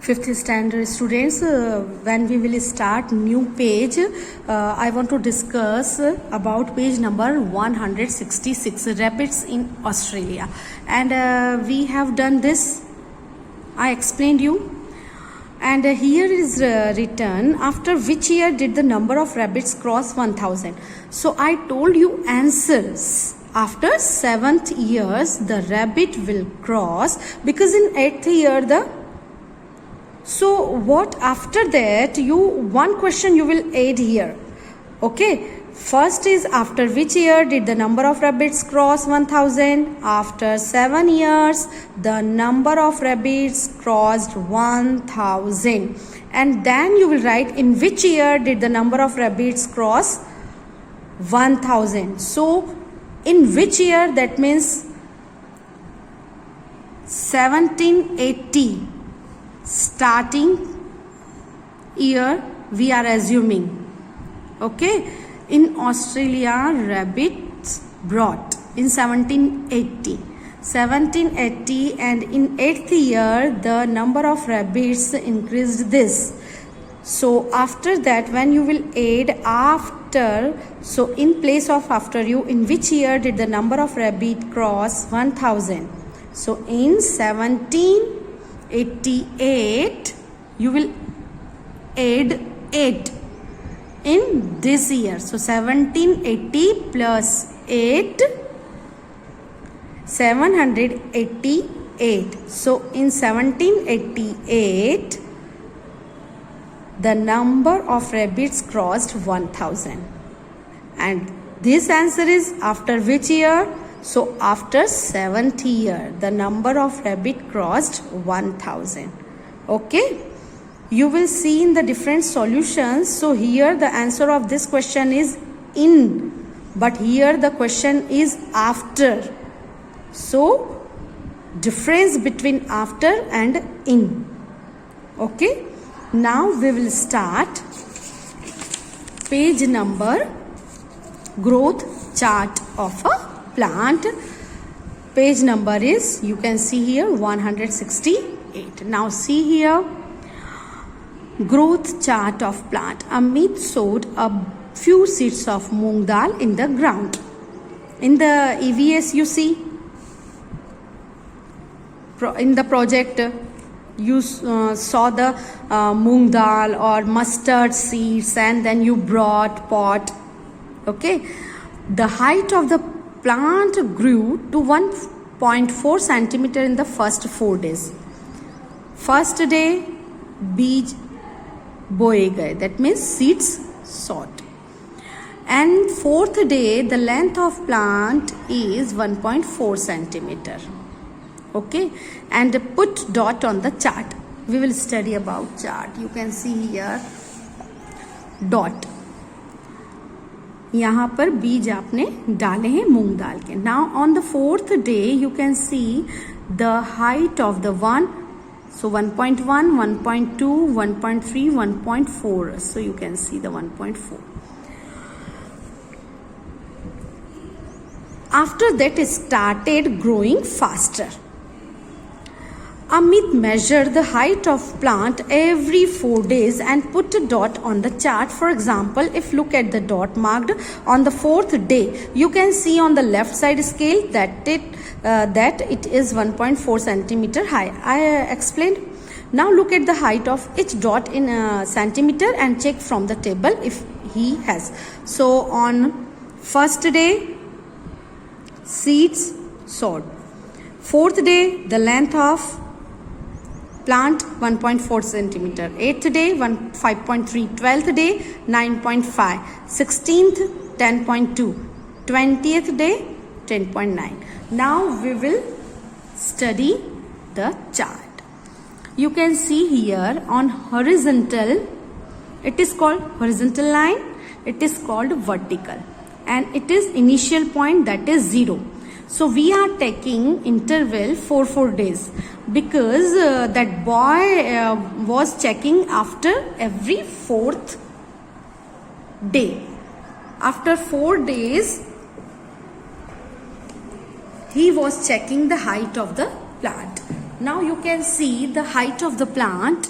Fifth standard students, when we will start new page, I want to discuss about page number 166, rabbits in Australia. And we have done this, I explained you. And here is written, after which year did the number of rabbits cross 1000? So I told you answers. After 7th years, the rabbit will cross, because in 8th year so what after that, one question you will add here. Okay, first is after which year did the number of rabbits cross 1000? After 7 years, the number of rabbits crossed 1000. And then you will write in which year did the number of rabbits cross 1000. So in which year, that means 1780. Starting year we are assuming. Okay, in Australia rabbits brought in 1780, and in 8th year the number of rabbits increased this. So after that, when you will add after, so in place of after, you in which year did the number of rabbit cross 1000? So in 1788 you will add 8 in this year. So 1780 plus 8, 788. So in 1788 the number of rabbits crossed 1000. And this answer is after which year? So after 7th year, the number of rabbit crossed 1000. Okay, you will see in the different solutions. So here the answer of this question is in, but here the question is after. So difference between after and in. Okay, now we will start page number growth chart of a plant. Page number is, you can see here, 168. Now see here, growth chart of plant. Amit sowed a few seeds of moong dal in the ground. In the EVS you see, in the project you saw the moong dal or mustard seeds, and then you brought pot. Okay, the height of the plant grew to 1.4 centimeter in the first 4 days. First day बीज बोए गए, that means seeds sowed. And 4th day the length of plant is 1.4 centimeter. Okay, and put dot on the chart. We will study about chart. You can see here dot. यहाँ पर बीज आपने डाले हैं मूंग दाल के. Now on the 4th day you can see the height of the one. So 1.1, 1.2, 1.3, 1.4. So you can see the 1.4. After that it started growing faster. Amit measured the height of plant every 4 days and put a dot on the chart. For example, if look at the dot marked on the 4th day, you can see on the left side scale that it is 1.4 centimeter high. I explained. Now look at the height of each dot in centimeter and check from the table if he has. So on first day, seeds sowed. 4th day, the length of plant 1.4 centimeter. 8th day 5.3. 12th day 9.5. 16th 10.2. 20th day 10.9. Now we will study the chart. You can see here on horizontal, it is called horizontal line, it is called vertical, and it is initial point, that is 0. So we are taking interval 4 days, because that boy was checking after every 4th day. After 4 days he was checking the height of the plant. Now you can see the height of the plant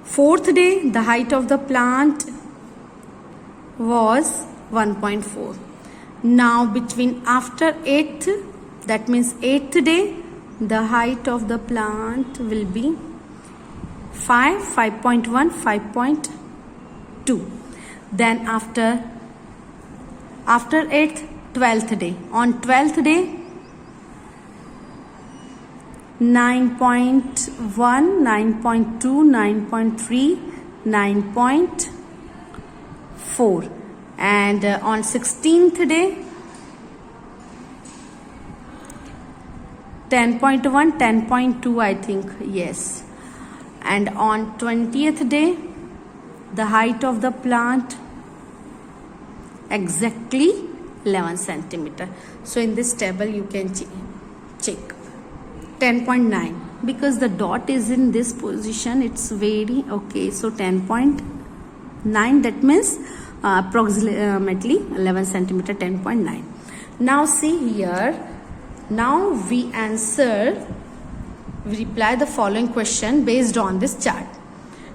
Fourth day, the height of the plant was 1.4. Now between after 8th, that means 8th day, the height of the plant will be 5, 5.1, 5.2. Then after 8th, 12th day. On 12th day, 9.1, 9.2, 9.3, 9.4. And on 16th day, 10.1, 10.2, I think, yes. And on 20th day, the height of the plant exactly 11 centimeter. So in this table you can check 10.9, because the dot is in this position, it's very okay. So 10.9, that means approximately 11 centimeter, 10.9. Now see here, now we reply the following question based on this chart.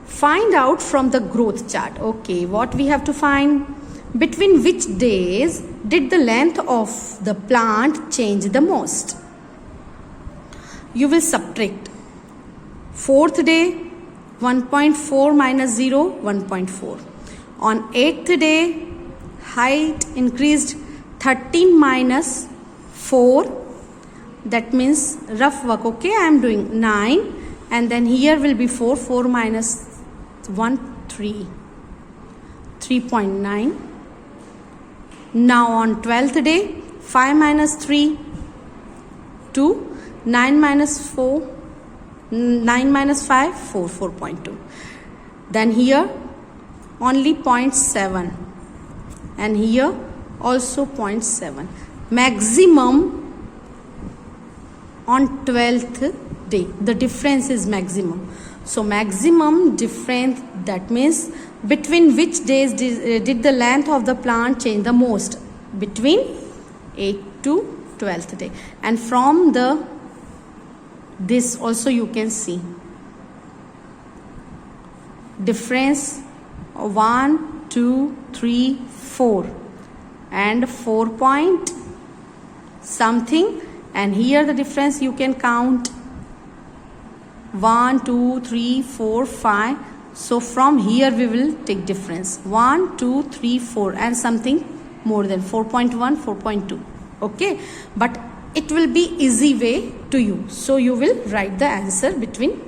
Find out from the growth chart. Okay, what we have to find? Between which days did the length of the plant change the most? You will subtract. 4th day, 1.4 minus 0, 1.4. On 8th day, height increased 13 minus 4. That means rough work, okay, I am doing 9. And then here will be 4, 4 minus 1, 3. 3.9. Now on 12th day, 5 minus 3, 2. 9 minus 4, 9 minus 5, 4, 4.2. Then here only 0.7, and here also 0.7. Maximum on 12th day, the difference is maximum. So maximum difference, that means between which days did the length of the plant change the most? Between 8th to 12th day. And from this also you can see difference 1, 2, 3, 4 and 4 point something, and here the difference you can count 1, 2, 3, 4, 5. So from here we will take difference 1, 2, 3, 4 and something more than 4.1, 4.2. Okay, but it will be easy way to you. So you will write the answer between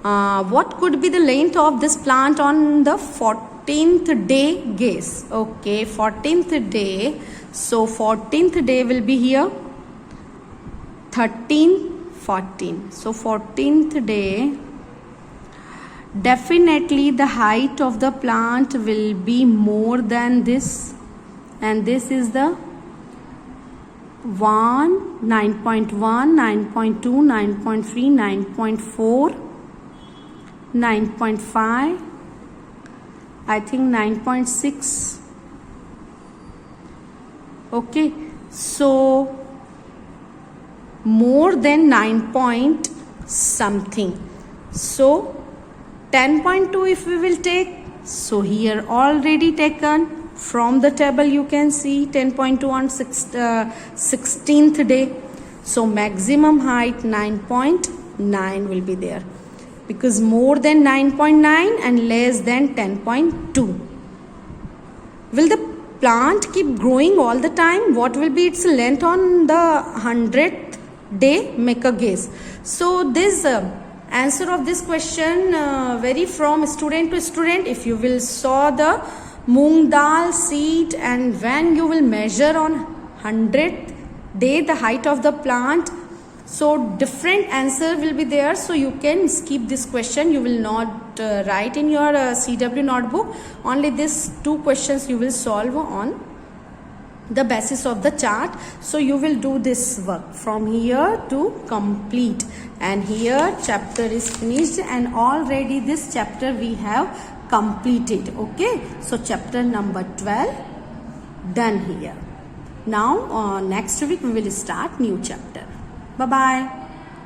what could be the length of this plant on the 14th day, guess. Okay, 14th day. So 14th day will be here 13, 14. So 14th day, definitely the height of the plant will be more than this, and this is the 1, 9.1, 9.2, 9.3, 9.4, 9.5, I think 9.6. Okay, so more than 9 point something. So 10.2 if we will take, so here already taken. From the table you can see 10.2 on 16th day. So maximum height 9.9 will be there, because more than 9.9 and less than 10.2. Will the plant keep growing all the time? What will be its length on the 100th day? Make a guess. So this answer of this question vary from student to student. If you will saw the moong dal seed, and when you will measure on 100th day the height of the plant, so different answer will be there. So you can skip this question, you will not write in your CW notebook. Only these two questions you will solve on the basis of the chart. So you will do this work from here to complete, and here chapter is finished, and already this chapter we have completed. Okay, so chapter number 12 done here. Now next week we will start new chapter. Bye bye.